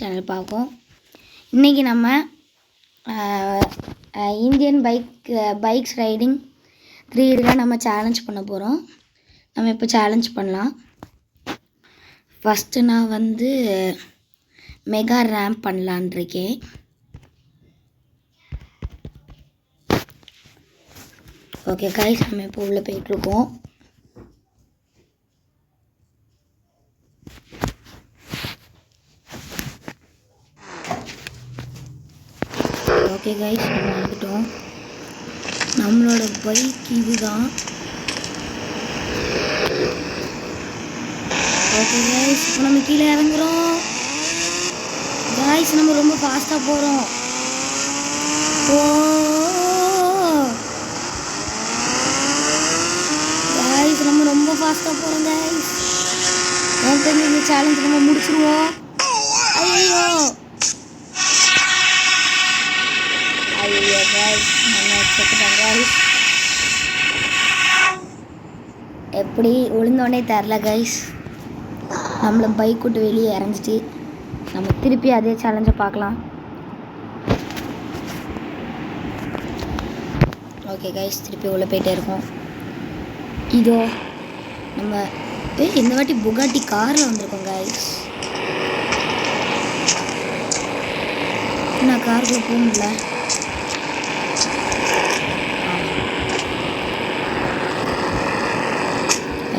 Channel பார்ப்போம். இன்றைக்கி நம்ம இந்தியன் பைக்ஸ் ரைடிங் 3 நம்ம சேலஞ்ச் பண்ண போகிறோம். நம்ம இப்போ சேலஞ்ச் பண்ணலாம். ஃபஸ்ட்டு நான் வந்து மெகா ரேம்ப் பண்ணலான் இருக்கேன். ஓகே கைஸ், நம்ம இப்போ உள்ளே போயிட்டுருக்கோம். ஓகே கைஸ், நம்ம வந்துட்டோம். நம்மளோட பைக் இதுதான். ஓகே கைஸ், இப்போ நம்ம கீழே இறங்குறோம். கைஸ், நம்ம ரொம்ப ஃபாஸ்ட்டாக போகிறோம். கைஸ், நம்ம ரொம்ப ஃபாஸ்ட்டாக போகிறோம் கைஸ். எனக்கு இந்த சேலஞ்ச் நம்ம முடிச்சிருவோம். ஐயோ எப்படி விழுந்தோடனே தெரில கைஸ். நம்மளை பைக் விட்டு வெளியே இறஞ்சிட்டு நம்ம திருப்பி அதே சேலஞ்சை பார்க்கலாம். ஓகே கைஸ், திருப்பி உள்ளே போயிட்டே இருக்கோம். இதோ நம்ம இந்த வாட்டி புகாட்டி காரில் வந்திருக்கோம் கைஸ். நான் காருக்குள்ளே போக முடியல.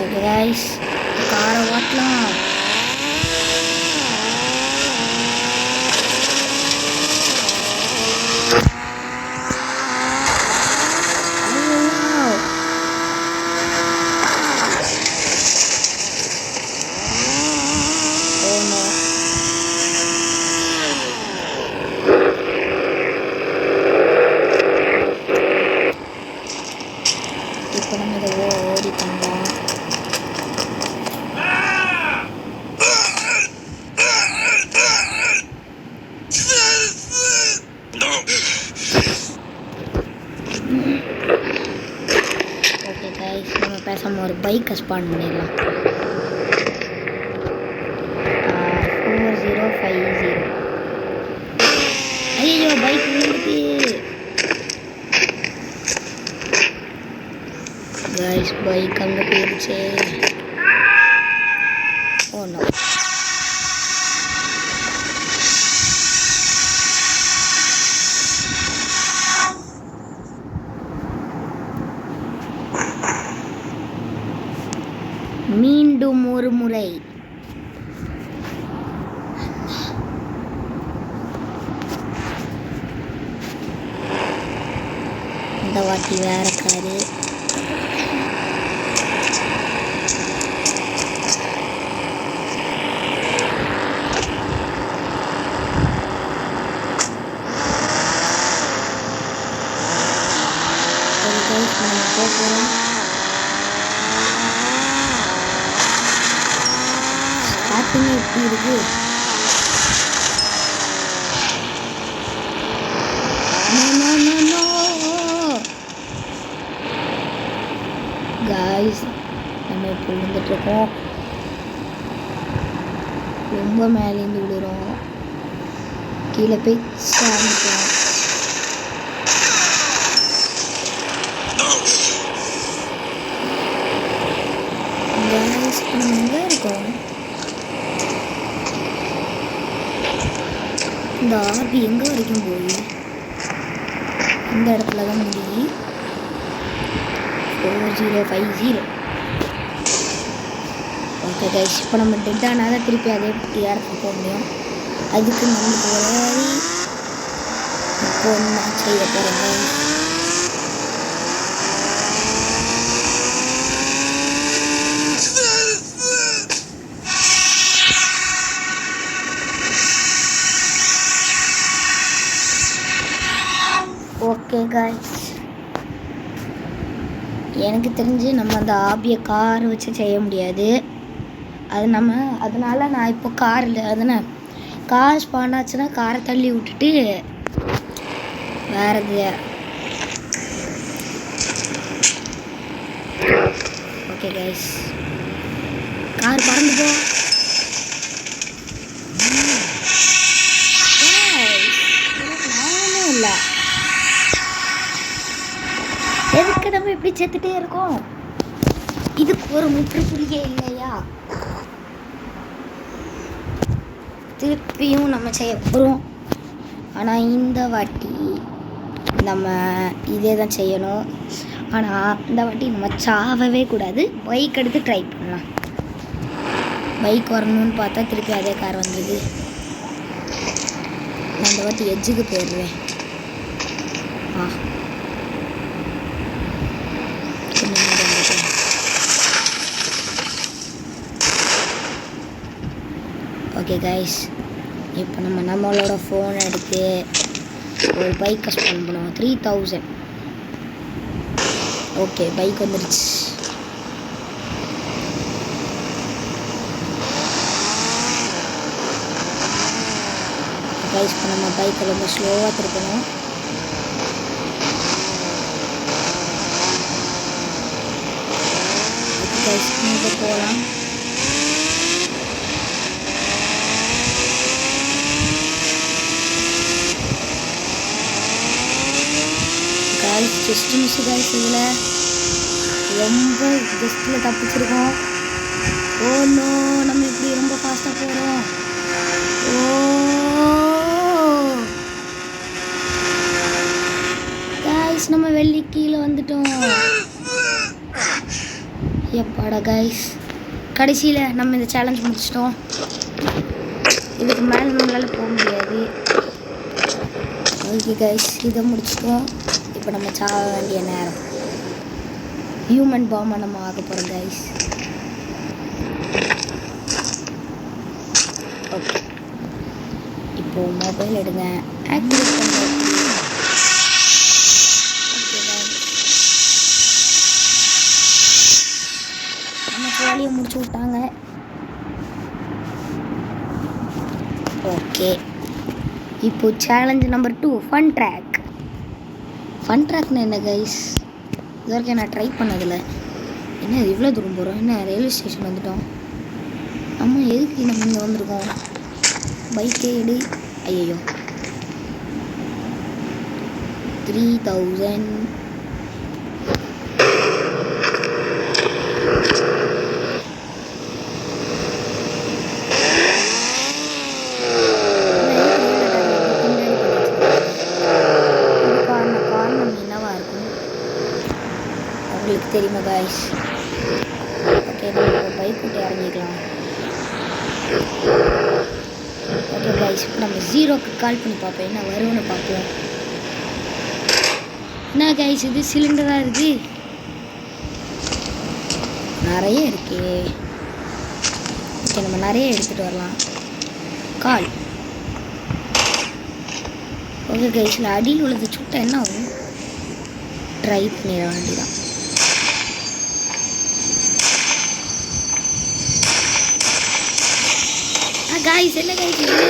ஓகே கைஸ், காரை ஓட்டலாம். இப்போ நம்ம இதை ஓடி பண்ணலாம். ஓகே கைஸ், நம்ம பேசாமல் ஒரு பைக்கை ஸ்பான் பண்ணிடலாம். 4050. ஐயோ, பைக் விழுந்துட்டு கைஸ். பைக் அங்கே போயிடுச்சு. Oh no. மீண்டும் ஒரு முறை. இந்த வாட்டி வேற காரு. போகிறோம். ஸ்டார்டிங் எப்படி இருக்கு? கைஸ், நம்ம இப்போ விழுந்துட்டுருக்கோம். ரொம்ப மேலேருந்து விழுறோம். கீழே போய் சேர்ந்துட்டோம். நம்ம எங்கே இருக்கோம்? இந்த ஆர்பி எங்கே வரைக்கும் போய் இந்த இடத்துல தான் முடியும். 4050. ஓகே கைஸ், இப்போ நம்ம டெட் ஆனால் தான் திருப்பி அதே இடத்துக்கு போக முடியும். அதுக்கு நம்மளுக்கு ஒரு வழி இப்போ நான் செய்ய போகிறேன். ஓகே கைஸ், எனக்கு தெரிஞ்சு நம்ம அந்த ஆபியை கார் வச்சு செய்ய முடியாது. அதனால நான் இப்போ கார் இல்லை, அதனால் கார் ஸ்பான் ஆச்சுன்னா காரை தள்ளி விட்டுட்டு வேறு இது. ஓகே கைஸ், கார் பறந்து போ. இப்படி செத்துட்டே இருக்கோம்? இதுக்கு ஒரு முற்றுப்புள்ளியே இல்லையா? திருப்பியும் நம்ம செய்ய போகிறோம். ஆனால் இந்த வாட்டி நம்ம இதே தான் செய்யணும். ஆனால் இந்த வாட்டி நம்ம சாவவே கூடாது. பைக் எடுத்து ட்ரை பண்ணலாம். பைக் வரணும்னு பார்த்தா திருப்பி அதே கார் வந்தது. நான் இந்த வாட்டி எட்ஜுக்கு போயிடுவேன். ஓகே கைஸ், இப்போ நம்மளோட ஃபோன் எடுத்து ஒரு பைக்கை ஸ்பெண்ட் பண்ணுவோம். 3000. ஓகே, பைக் வந்துடுச்சு. கைஸ், இப்போ நம்ம பைக்கை ரொம்ப ஸ்லோவாக திருப்பணும். கைஸ், இங்கே போகலாம். Just miss guys. இதில் ரொம்ப ஜஸ்ட்டில் தப்பிச்சிருக்கோம். நோ, நம்ம இப்படி ரொம்ப ஃபாஸ்ட்டாக போகிறோம். கைஸ், நம்ம வெள்ளி கீழே வந்துட்டோம். எப்பாடா கைஸ், கடைசியில் நம்ம இந்த சேலஞ்ச் முடிச்சிட்டோம். இதுக்கு மேலே நம்மளால் போக முடியாது. ஓகே கைஸ், இதை முடிச்சிட்டோம். இப்போ நம்ம சாக வேண்டிய நேரம். ஹியூமன் பாம்பை நம்ம ஆக போகிறோம் கைஸ். ஓகே, இப்போது மொபைல் எடுங்க, ஆக்டிவேட் பண்ணுங்க. நம்ம வேலையை முடிச்சு விட்டாங்க. ஓகே, இப்போ challenge number 2, fun track. Fun ட்ராக்னு என்ன கைஸ்? இது வரைக்கும் நான் ட்ரை பண்ணதில்லை. என்ன இவ்வளோ தூரம் போகிறோம்? என்ன ரயில்வே ஸ்டேஷன் வந்துட்டோம்? நம்ம எதுக்கு நம்ம இங்கே வந்திருக்கோம்? பைக்கே எடு. ஐயோ, 3000. தெரியுமா கைஸ்? ஓகே, நம்ம பைக் விட்டு இறங்கிக்கலாம். ஓகே கைஸ், இப்போ நம்ம 0க்கு கால் பண்ணி பார்ப்போம். என்ன வரும்னு பார்ப்போம். என்ன கைஸ், இது சிலிண்டராக இருக்குது. நிறைய இருக்கே. ஓகே, நம்ம நிறைய எடுத்துகிட்டு வரலாம். கால். ஓகே கைஸில் அடியில் உள்ளது சுட்டா என்ன ஆகும்? ட்ரை பண்ணிட வேண்டியதான். கைஸ், என்ன கைஸ் இது?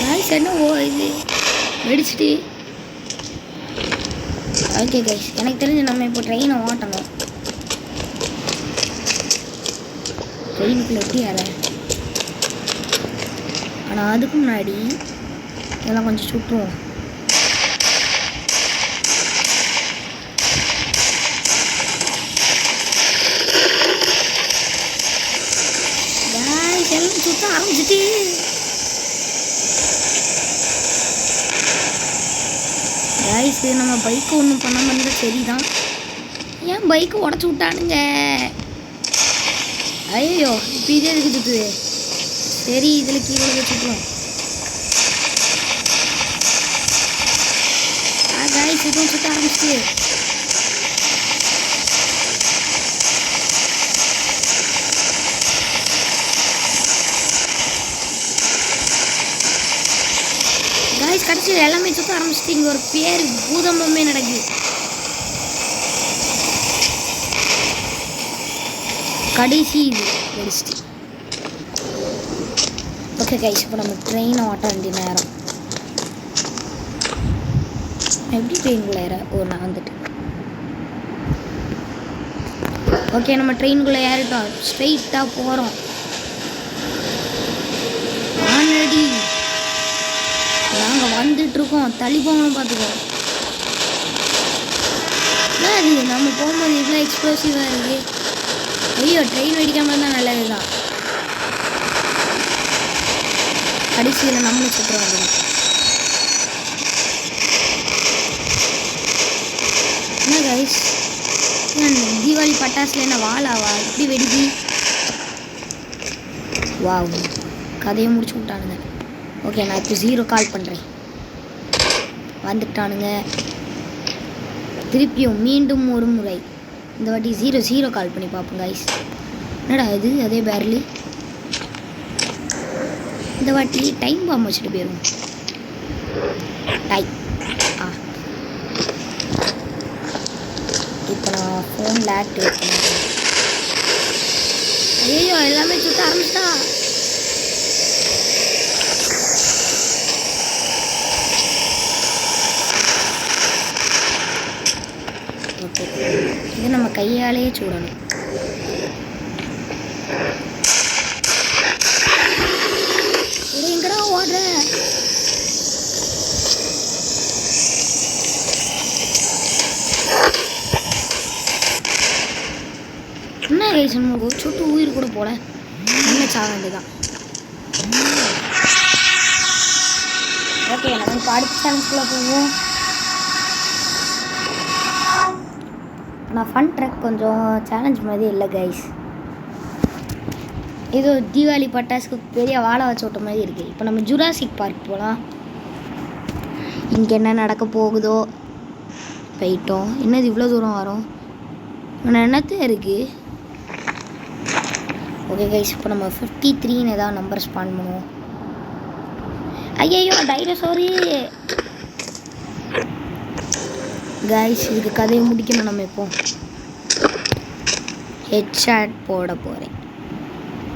கைஸ், என்ன இது வெடிச்சிட்டு? ஓகே கைஸ், எனக்கு தெரிஞ்சு நம்ம இப்போ ட்ரெயினை ஓட்டணும். ட்ரெயினுக்குள்ள எப்படி யார? ஆனால் அதுக்கு முன்னாடி இதெல்லாம் கொஞ்சம் சுட்டுருவோம். எல்லாம் சுத்த ஆரம்பிச்சிட்டு கைஸ், நம்ம பைக்கு ஒன்றும் பண்ணாமல் இருந்தால் சரிதான். ஏன் பைக்கு உடச்சி விட்டானுங்க? ஐயோ, இப்போ இதே எதுக்கு சுற்றுது? சரி, இதில் கீழே சுற்றுவோம். கைஸ், இதுவும் சுற்ற ஆரம்பிச்சிட்டு. கடைசியில் எல்லாமே சுற்ற ஆரம்பிச்சிட்டு இங்கே ஒரு பேர் பூதம்பமே நடக்குது. கடைசி இது முடிச்சிட்டு. ஓகே கைஸ், இப்போ நம்ம ட்ரெயினை ஓட்ட வேண்டிய நேரம். எப்படி ட்ரெயினுக்குள்ளே ஏற? நான் வந்துட்டு. ஓகே, நம்ம ட்ரெயினுக்குள்ளே ஏறிட்டோம். ஸ்ட்ரெயிட்டாக போகிறோம். ஆல்ரெடி நாங்கள் நாங்கள் வந்துட்டு இருக்கோம், தள்ளி போங்கன்னு பார்த்துக்கோ. அது நம்ம போகும்போது இவ்வளோ எக்ஸ்ப்ளோசிவாக இருக்கு. ஐயோ, ட்ரெயின் வெடிக்காம தான் நல்லது தான். கடைசியில் நம்மளும் சுற்றுறோம். அதுதான் என்ன கைஸ், தீபாவளி பட்டாசுல என்ன வாழாவா இப்படி வெடிக்கி? வாவ், கதையை முடிச்சு விட்டானுங்க. ஓகே, நான் இப்போ 0 கால் பண்ணுறேன். வந்துட்டானுங்க. திருப்பியும் மீண்டும் ஒரு முறை இந்த வாட்டி 0 கால் பண்ணி பார்ப்போம் கைஸ். என்னடா இது, அதே பேர்லி. இந்த வாட்டி டைம் பாம்பு வச்சுட்டு போயிடும். இப்போ நான் ஃபோனில் ஆக்டிவேட் பண்ணுறேன். ஐயோ, எல்லாமே சுத்த ஆரம்பிச்சிட்டா. ஓகே, இது நம்ம கையாலேயே சூடணும். எங்கடா ஓடுற? என்ன கைஸ், நமக்கு ஒரு சொட்டு உயிர் கூட போல, என்ன சாக வேண்டியதான். ஓகே, நம்ம இப்போ அடுத்த சேலஞ்சுக்குள்ளே போவோம். ஆனால் ஃபன் ட்ரக் கொஞ்சம் சேலஞ்ச் மாதிரி இல்லை கைஸ். ஏதோ தீபாவளி பட்டாசுக்கு பெரிய வாழை வச்சு விட்ட மாதிரி இருக்குது. இப்போ நம்ம ஜுராசிக் பார்க் போகலாம். இங்கே என்ன நடக்க போகுதோ. போயிட்டோம். என்னது இவ்வளோ தூரம் வரும்? என்னத்தே இருக்குது? ஓகே கைஸ், இப்போ நம்ம 53ன்னு ஏதாவது நம்பர் ஸ்பான் பண்ணுவோம். ஐயோ, டைனோசோரு கைஸ். இதுக்கு கதையை முடிக்கணும். நம்ம இப்போ ஹெட்ஷாட் போட போகிறேன்.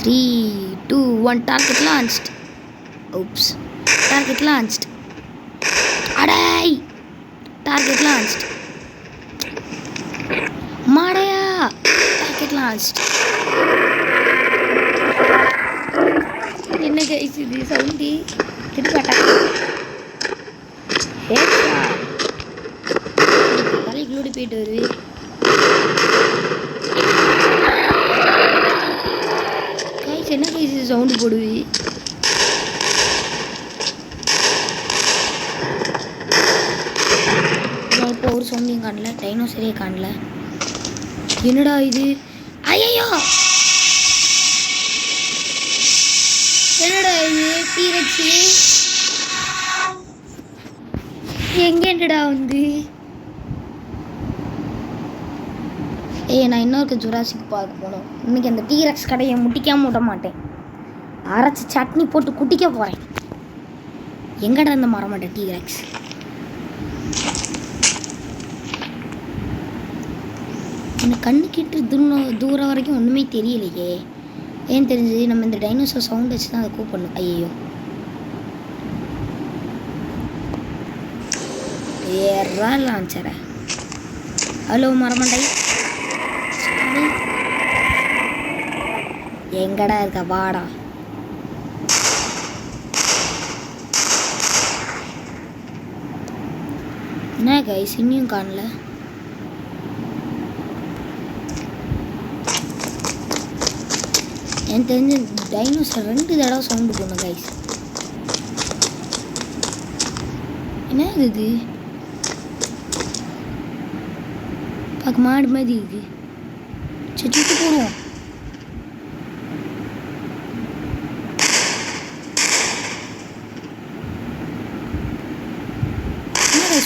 3, 2, 1 target launched. oops, target launched. அடை, டார்கெட் லான்ச்ட். மாடையா, டார்கெட் லான்ச்ட். என்ன கைஸ் இது சவுண்டி? திருப்பாட்டா தலைக்குள்ளோடி போயிட்டு வருது. கைஸ் என்ன கைஸ் சவுண்டு போடுது? நான் இப்போ ஒரு சவுண்டையும் காணல, டைனோசரே காணல. என்னடா இது? ஐயோ, என்னடா இது? டீரெக்ஸு எங்கேண்டடா வந்து? நான் இன்னொரு ஜுராசிக் பார்க் போகணும். இன்றைக்கி அந்த டீரெக்ஸ் கடையை முட்டிக்காமல் விட மாட்டேன். அரைச்சி சட்னி போட்டு குட்டிக்க போகிறேன். எங்கடா இருந்த மர மாட்டேன் டீரெக்ஸ்? எனக்கு கண்ணு கிட்டு தூரம் வரைக்கும் ஒன்றுமே தெரியலையே. ஏன் தெரிஞ்சு நம்ம இந்த டைனோசர் சவுண்ட் வச்சு தான் அதை கூப்பிடணும். ஐயோ, ஏறா லான்ச்சர. ஹலோ மரமண்டை, எங்கடா இருக்க? வாடா. என்ன கைஸ் இன்னும் காணல? எனக்கு தெரிஞ்ச டைனோசர் 2 தடவை சவுண்டு போடணும் கைஸ். என்ன இது? பார்க்க மாடு மாதிரி இருக்கு. சுட்டு போடுவோம்.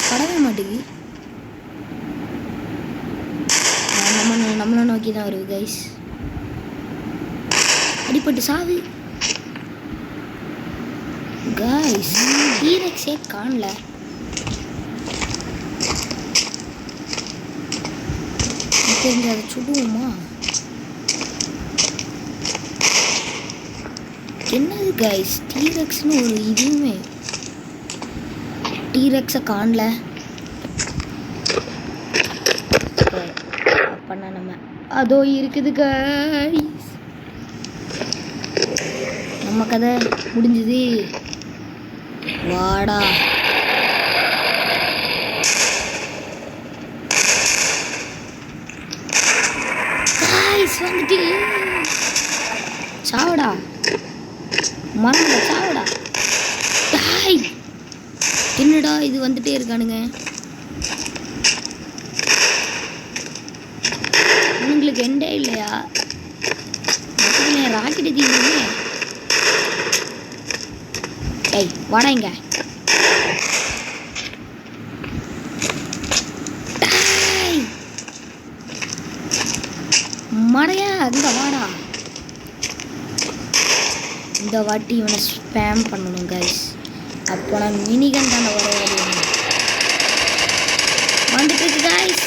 படவே மாட்டேங்குது. நம்மளை நோக்கி தான் வருது கைஸ். அடிப்பட்டு சாவு கைஸ். டீரெக்ஸே காணல. தெரிஞ்சு அதை சுடுவோமா? என்னது கைஸ், டீரெக்ஸ்னு ஒரு இதுவுமே டீரெக்ஸை காணல. அப்பனா நம்ம அதோ இருக்குது கைஸ். நம்ம கதை முடிஞ்சுது. வாடா. கைஸ் வந்துட்டு சாவடா மரம்ல சாவடா. டாய் என்னடா இது வந்துட்டே இருக்கானுங்க. உங்களுக்கு எண்டே இல்லையா? ராக்கெட் தீங்க. ஏய் வாடா இங்க. மடையா அங்க வாடா. இந்த வாட்டி இவனை ஸ்பேம் பண்ணணும் கைஸ். அப்போ நான் மினிகன் தானே வர வந்துட்டு இருக்கு கைஸ்.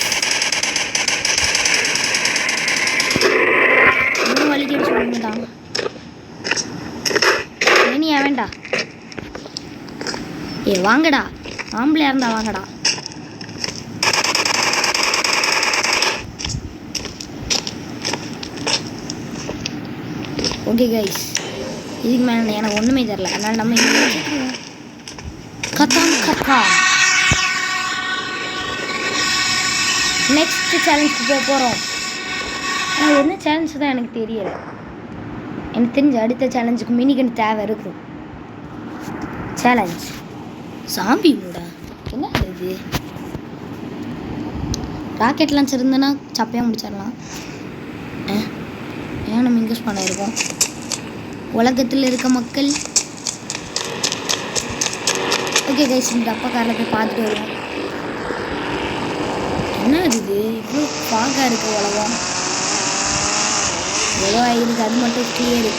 இன்னும் வலிக்கிட்டு சொல்லுங்கதான். இனியா வேண்டா. ஏ வாங்கடா, ஆம்பளையா இருந்தா வாங்கடா. ஓகே கைஸ், இதுக்கு மேலே எனக்கு ஒன்றுமே தெரியல. அதனால் நம்ம கத்தாம் கத்தாம் நெக்ஸ்ட் சேலஞ்சுக்கு போக போகிறோம். ஆனால் என்ன சேலஞ்சு தான் எனக்கு தெரியலை. எனக்கு தெரிஞ்ச அடுத்த சேலஞ்சுக்கு மினிகன் தேவை இருக்கும். சேலஞ்ச் சாம்பி மூடா. என்ன இது? ராக்கெட் லான்ச் இருந்ததுன்னா சப்பையாக முடிச்சிடலாம். ஏன் நம்ம இன்வெஸ்ட் பண்ணியிருக்கோம்? உலகத்தில் இருக்க மக்கள். ஓகே கைஸ், இந்த அப்பா காரில் போய் பார்த்துட்டு வருவோம். என்ன இது இவ்வளோ ஃபாகாக இருக்குது உலகம். எவ்வளோ ஆகிருக்கு அது மட்டும் கிளியரு.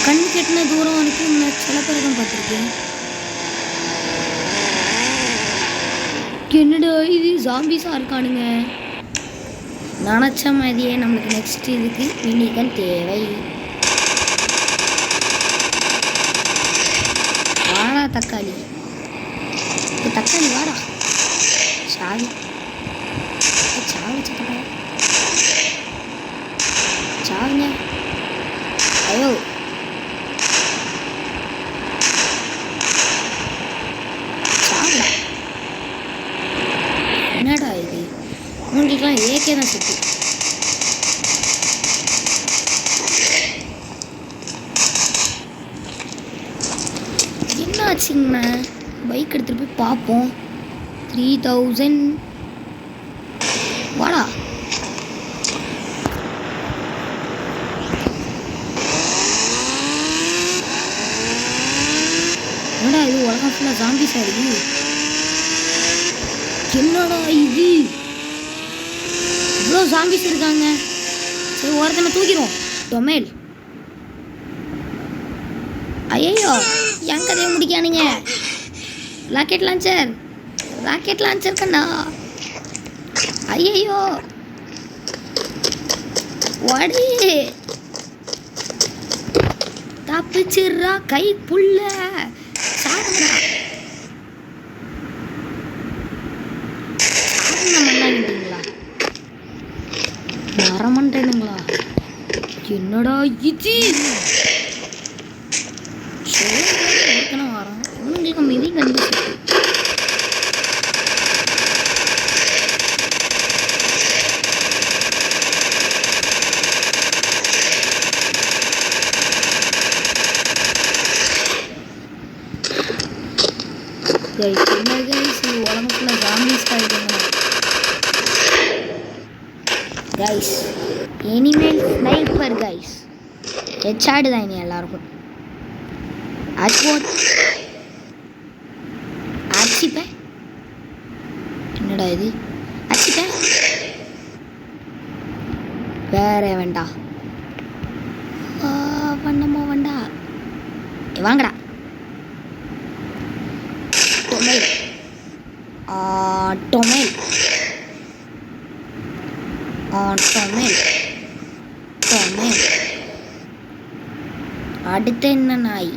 கண்ணு கெட்டின தூரம் வரைக்கும் சில பேர் தான் பார்த்துருக்கேன். என்னடா இது ஜாம்பிஸாக இருக்கானுங்க. நினச்ச மாதிரியே நம்மளுக்கு நெக்ஸ்ட் இதுக்கு மினிகன் தேவை. வாடா தக்காளி, தக்காளி வாடா. சாவி சாவி சக்கா சாவிங்க. ஐயோ சாவிடா. என்னடா இது? உங்களுக்குலாம் ஏகே தான் சுற்றி. என்ன ஆச்சுங்கண்ணா? பைக் எடுத்துகிட்டு போய் பார்ப்போம். 3000 வாடா. என்னடா இது? உலகம் ஃபுல்லாக ஜாம்பிஸாக இருக்கு. என்னடா இது? இவ்வளோ ஜாம்பிஸ் இருக்காங்க. சரி ஒருத்தனை தூக்கிடுவோம். டொமேல். ஐயோ என் கதையை முடிக்கானுங்க. ராக்கெட் லான்ச்சர் கண்ணா. ஐயோ வடி தப்பிச்சிடுறா கை புள்ள. சாகுடா. மண்ணாங்கிட்டீங்களா? வரமாட்டேனுங்களா? என்னடா இது? வரோம் இவங்களுக்கு மிதி கண்டு. உலகம் ஃபுல்லாக ஜாம்பிஸ் ஆகிடுங்க கைஸ். இனிமேல் ஸ்னைப்பர் கைஸ். ஹெட்ஷாட் தான் இனி எல்லாருக்கும். அடிப்பேன். என்னடா இது? அடிப்பேன். வேற வேண்டா பண்ணமோ வேண்டா. வாங்கடா. டொமேல் டொமேல் டொமேல் டொமேல். அடுத்து என்ன நாய்?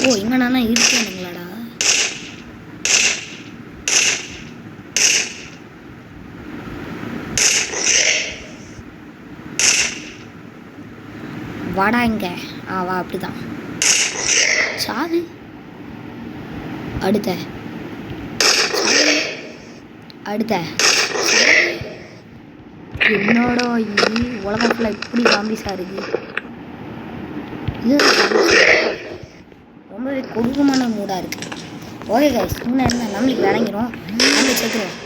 ஓ இங்கே நானா இருக்கேனுங்களாடா. வாடா இங்க. வா அப்படிதான். சாது. அடுத்த என்னோட இது உலகம் ஃபுல்லாக இப்படி ஜாம்பிஸாக இருக்குது. இது ரொம்பவே கொடூரமான மூடாக இருக்குது. ஓகே கைஸ், இன்னும் இருந்தால் நம்மளுக்கு விளங்கிடும். நம்ம சேர்த்துருவோம்.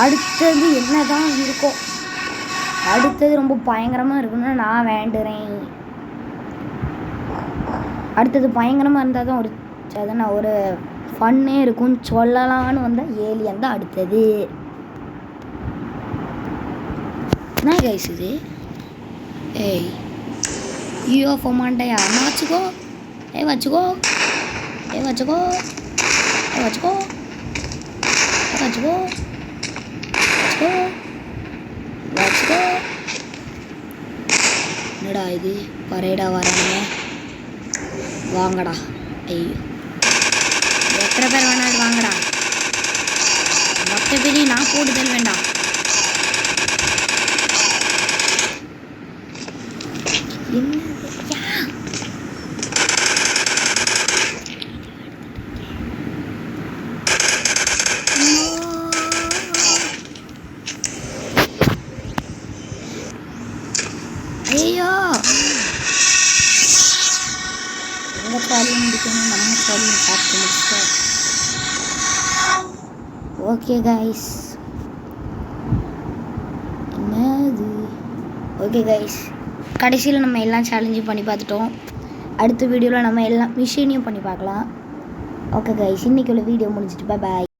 அடுத்தது என்னதான் இருக்கும்? அடுத்தது ரொம்ப பயங்கரமாக இருக்குன்னு நான் வேண்டுறேன். அடுத்தது பயங்கரமாக இருந்தால் தான் ஒரு ஃபன்னே இருக்கும்னு சொல்லலான்னு வந்தால் ஏலியன் தான் அடுத்தது. என்ன கைஸ் இது? ஏய் யூஎஃப்ஓ மாண்டையா? அண்ணா வச்சுக்கோ. வச்சுக்கோ. என்னடா இது? பரேடா வராங்க. வாங்கடா. ஐயோ, எத்தனை பேர் வேணாலும் வாங்கடா. மொத்த பேரையும் நான் போட்டுதல் வேண்டாம். ஐயோ, எங்கள் பாலியும் முடிக்கணும், நம்ம பாலியும் சாப்பிட்டு முடிச்சிட்டோம். ஓகே கைஸ், என்னது? ஓகே கைஸ், கடைசியில் நம்ம எல்லாம் சேலஞ்சும் பண்ணி பார்த்துட்டோம். அடுத்த வீடியோவில் நம்ம எல்லாம் மிஷினையும் பண்ணி பார்க்கலாம். ஓகே கைஸ், இன்றைக்கி உள்ள வீடியோ முடிஞ்சிட்டு பாய்.